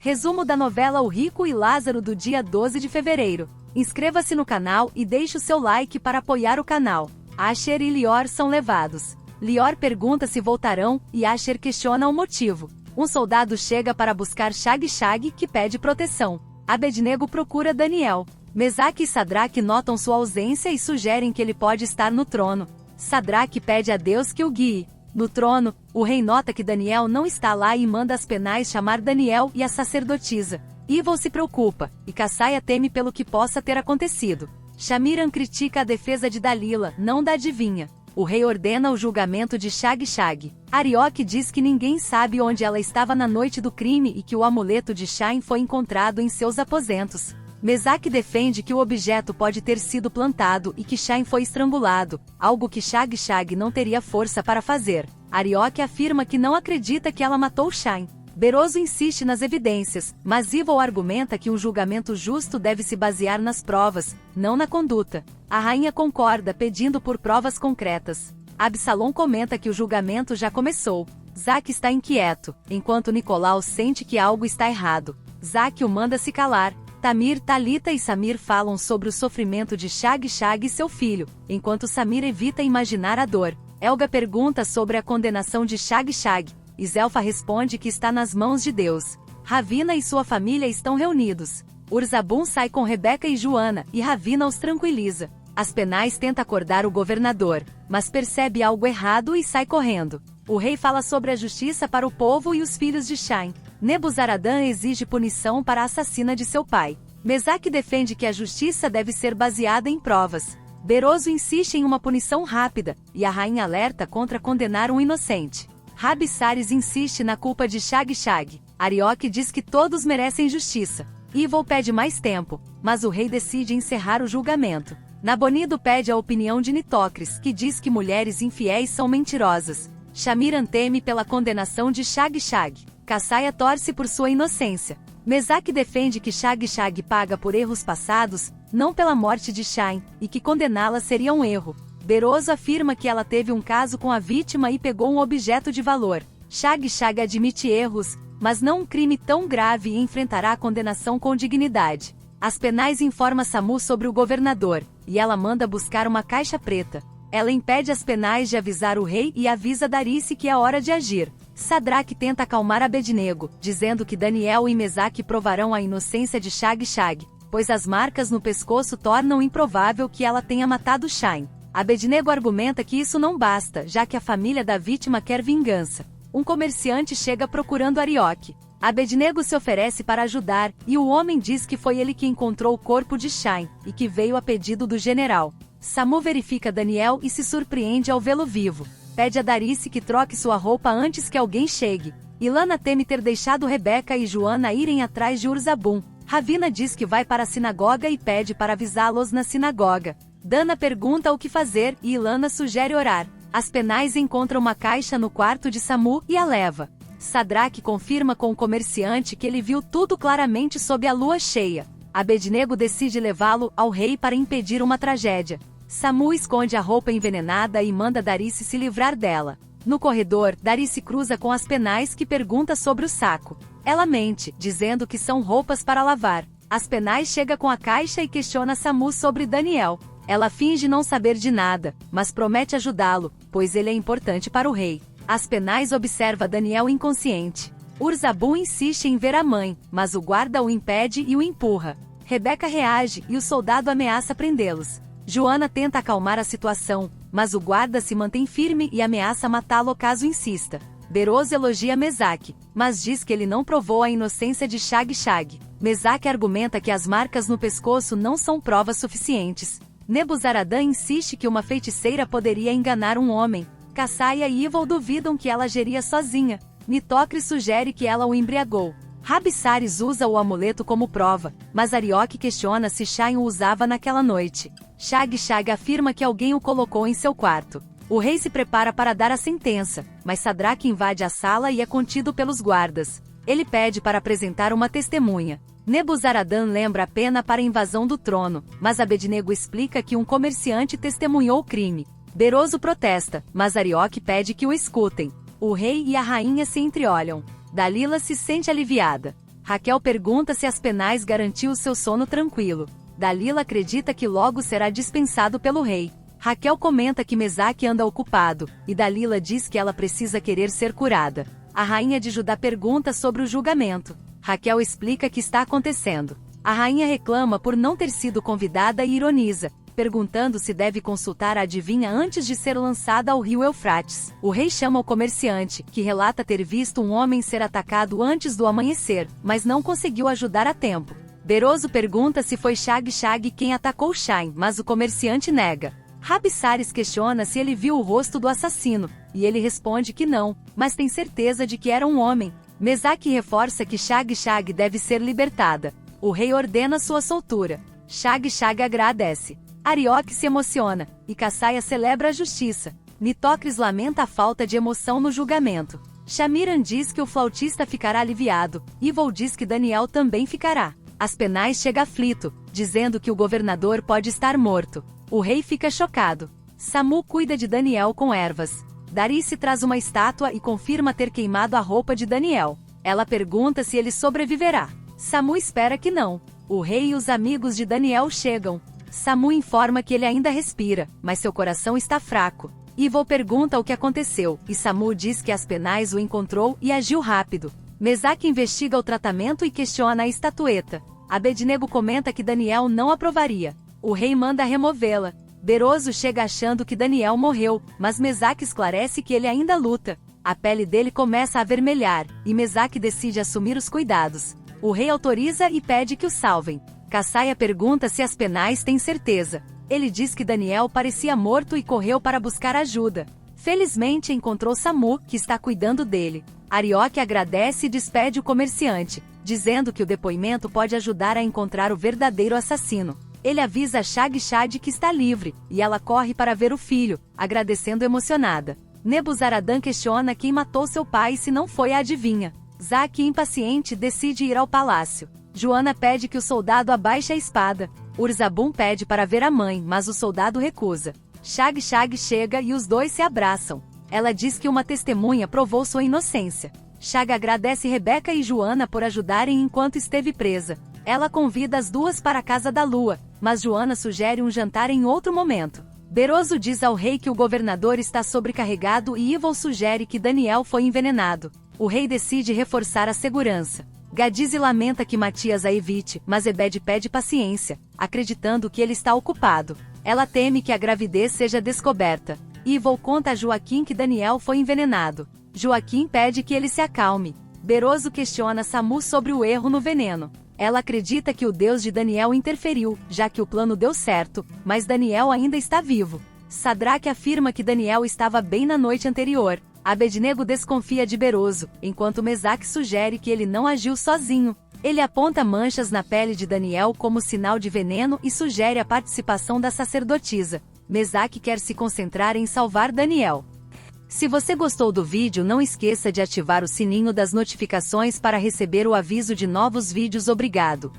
Resumo da novela O Rico e Lázaro do dia 12 de fevereiro. Inscreva-se no canal e deixe o seu like para apoiar o canal. Asher e Lior são levados. Lior pergunta se voltarão e Asher questiona o motivo. Um soldado chega para buscar Shag, que pede proteção. Abednego procura Daniel. Mesaque e Sadraque notam sua ausência e sugerem que ele pode estar no trono. Sadraque pede a Deus que o guie. No trono, o rei nota que Daniel não está lá e manda as penais chamar Daniel e a sacerdotisa. Evil se preocupa, e Cassaia teme pelo que possa ter acontecido. Shamiran critica a defesa de Dalila, não da adivinha. O rei ordena o julgamento de Shag. Arioque diz que ninguém sabe onde ela estava na noite do crime e que o amuleto de Shain foi encontrado em seus aposentos. Mesaque defende que o objeto pode ter sido plantado e que Shain foi estrangulado, algo que Shag não teria força para fazer. Arioque afirma que não acredita que ela matou Shain. Beroso insiste nas evidências, mas Evil argumenta que um julgamento justo deve se basear nas provas, não na conduta. A rainha concorda, pedindo por provas concretas. Absalom comenta que o julgamento já começou. Zaque está inquieto, enquanto Nicolau sente que algo está errado. Zaque o manda se calar. Tamir, Talita e Samir falam sobre o sofrimento de Shag e seu filho, enquanto Samir evita imaginar a dor. Elga pergunta sobre a condenação de Shag. Zelfa responde que está nas mãos de Deus. Ravina e sua família estão reunidos. Urzabun sai com Rebeca e Joana, e Ravina os tranquiliza. As penais tenta acordar o governador, mas percebe algo errado e sai correndo. O rei fala sobre a justiça para o povo e os filhos de Shain. Nebuzaradan exige punição para a assassina de seu pai. Mesaque defende que a justiça deve ser baseada em provas. Beroso insiste em uma punição rápida, e a rainha alerta contra condenar um inocente. Rabissares insiste na culpa de Shag. Arioque diz que todos merecem justiça. Evil pede mais tempo, mas o rei decide encerrar o julgamento. Nabonido pede a opinião de Nitocris, que diz que mulheres infiéis são mentirosas. Shamiran teme pela condenação de Shag. Cassaia torce por sua inocência. Mesaque defende que Shag paga por erros passados, não pela morte de Shain, e que condená-la seria um erro. Beroso afirma que ela teve um caso com a vítima e pegou um objeto de valor. Shag admite erros, mas não um crime tão grave e enfrentará a condenação com dignidade. As penais informa Samu sobre o governador, e ela manda buscar uma caixa preta. Ela impede as penais de avisar o rei e avisa Darice que é hora de agir. Sadraque tenta acalmar Abednego, dizendo que Daniel e Mesaque provarão a inocência de Shag, pois as marcas no pescoço tornam improvável que ela tenha matado Shain. Abednego argumenta que isso não basta, já que a família da vítima quer vingança. Um comerciante chega procurando Arioque. Abednego se oferece para ajudar, e o homem diz que foi ele que encontrou o corpo de Shain, e que veio a pedido do general. Samu verifica Daniel e se surpreende ao vê-lo vivo. Pede a Darice que troque sua roupa antes que alguém chegue. Ilana teme ter deixado Rebeca e Joana irem atrás de Urzabun. Ravina diz que vai para a sinagoga e pede para avisá-los na sinagoga. Dana pergunta o que fazer e Ilana sugere orar. As penais encontram uma caixa no quarto de Samu e a leva. Sadraque confirma com o comerciante que ele viu tudo claramente sob a lua cheia. Abednego decide levá-lo ao rei para impedir uma tragédia. Samu esconde a roupa envenenada e manda Darice se livrar dela. No corredor, Darice cruza com as penais que pergunta sobre o saco. Ela mente, dizendo que são roupas para lavar. As penais chega com a caixa e questiona Samu sobre Daniel. Ela finge não saber de nada, mas promete ajudá-lo, pois ele é importante para o rei. As penais observa Daniel inconsciente. Urzabun insiste em ver a mãe, mas o guarda o impede e o empurra. Rebeca reage e o soldado ameaça prendê-los. Joana tenta acalmar a situação, mas o guarda se mantém firme e ameaça matá-lo caso insista. Beroso elogia Mesaque, mas diz que ele não provou a inocência de Shag. Mesaque argumenta que as marcas no pescoço não são provas suficientes. Nebuzaradan insiste que uma feiticeira poderia enganar um homem. Cassaia e Evil duvidam que ela agiria sozinha. Nitocris sugere que ela o embriagou. Rabissares usa o amuleto como prova, mas Arioque questiona se Shain o usava naquela noite. Shag afirma que alguém o colocou em seu quarto. O rei se prepara para dar a sentença, mas Sadraque invade a sala e é contido pelos guardas. Ele pede para apresentar uma testemunha. Nebuzaradan lembra a pena para a invasão do trono, mas Abednego explica que um comerciante testemunhou o crime. Beroso protesta, mas Arioque pede que o escutem. O rei e a rainha se entreolham. Dalila se sente aliviada. Raquel pergunta se Aspenais garantiu seu sono tranquilo. Dalila acredita que logo será dispensado pelo rei. Raquel comenta que Mesaque anda ocupado, e Dalila diz que ela precisa querer ser curada. A rainha de Judá pergunta sobre o julgamento. Raquel explica que está acontecendo. A rainha reclama por não ter sido convidada e ironiza, perguntando se deve consultar a adivinha antes de ser lançada ao rio Eufrates. O rei chama o comerciante, que relata ter visto um homem ser atacado antes do amanhecer, mas não conseguiu ajudar a tempo. Beroso pergunta se foi Shag quem atacou Shine, mas o comerciante nega. Rabissares questiona se ele viu o rosto do assassino, e ele responde que não, mas tem certeza de que era um homem. Mesaque reforça que Shag deve ser libertada. O rei ordena sua soltura. Shag agradece. Arioque se emociona, e Cassaia celebra a justiça. Nitocris lamenta a falta de emoção no julgamento. Shamiran diz que o flautista ficará aliviado, Ivol diz que Daniel também ficará. Aspenais chega aflito, dizendo que o governador pode estar morto. O rei fica chocado. Samu cuida de Daniel com ervas. Darice traz uma estátua e confirma ter queimado a roupa de Daniel. Ela pergunta se ele sobreviverá. Samu espera que não. O rei e os amigos de Daniel chegam. Samu informa que ele ainda respira, mas seu coração está fraco. Ivol pergunta o que aconteceu, e Samu diz que Aspenais o encontrou e agiu rápido. Mesaque investiga o tratamento e questiona a estatueta. Abednego comenta que Daniel não aprovaria. O rei manda removê-la. Beroso chega achando que Daniel morreu, mas Mesaque esclarece que ele ainda luta. A pele dele começa a avermelhar, e Mesaque decide assumir os cuidados. O rei autoriza e pede que o salvem. Cassaia pergunta se Aspenais tem certeza. Ele diz que Daniel parecia morto e correu para buscar ajuda. Felizmente encontrou Samu, que está cuidando dele. Arioque agradece e despede o comerciante, dizendo que o depoimento pode ajudar a encontrar o verdadeiro assassino. Ele avisa Shag que está livre, e ela corre para ver o filho, agradecendo emocionada. Nebuzaradan questiona quem matou seu pai se não foi a adivinha. Zaque, impaciente, decide ir ao palácio. Joana pede que o soldado abaixe a espada. Urzabum pede para ver a mãe, mas o soldado recusa. Shag chega e os dois se abraçam. Ela diz que uma testemunha provou sua inocência. Shag agradece Rebeca e Joana por ajudarem enquanto esteve presa. Ela convida as duas para a Casa da Lua, mas Joana sugere um jantar em outro momento. Beroso diz ao rei que o governador está sobrecarregado e Ivol sugere que Daniel foi envenenado. O rei decide reforçar a segurança. Gadize lamenta que Matias a evite, mas Ebed pede paciência, acreditando que ele está ocupado. Ela teme que a gravidez seja descoberta. Ivol conta a Joaquim que Daniel foi envenenado. Joaquim pede que ele se acalme. Beroso questiona Samu sobre o erro no veneno. Ela acredita que o deus de Daniel interferiu, já que o plano deu certo, mas Daniel ainda está vivo. Sadraque afirma que Daniel estava bem na noite anterior. Abednego desconfia de Beroso, enquanto Mesaque sugere que ele não agiu sozinho. Ele aponta manchas na pele de Daniel como sinal de veneno e sugere a participação da sacerdotisa. Mesaque quer se concentrar em salvar Daniel. Se você gostou do vídeo, não esqueça de ativar o sininho das notificações para receber o aviso de novos vídeos. Obrigado.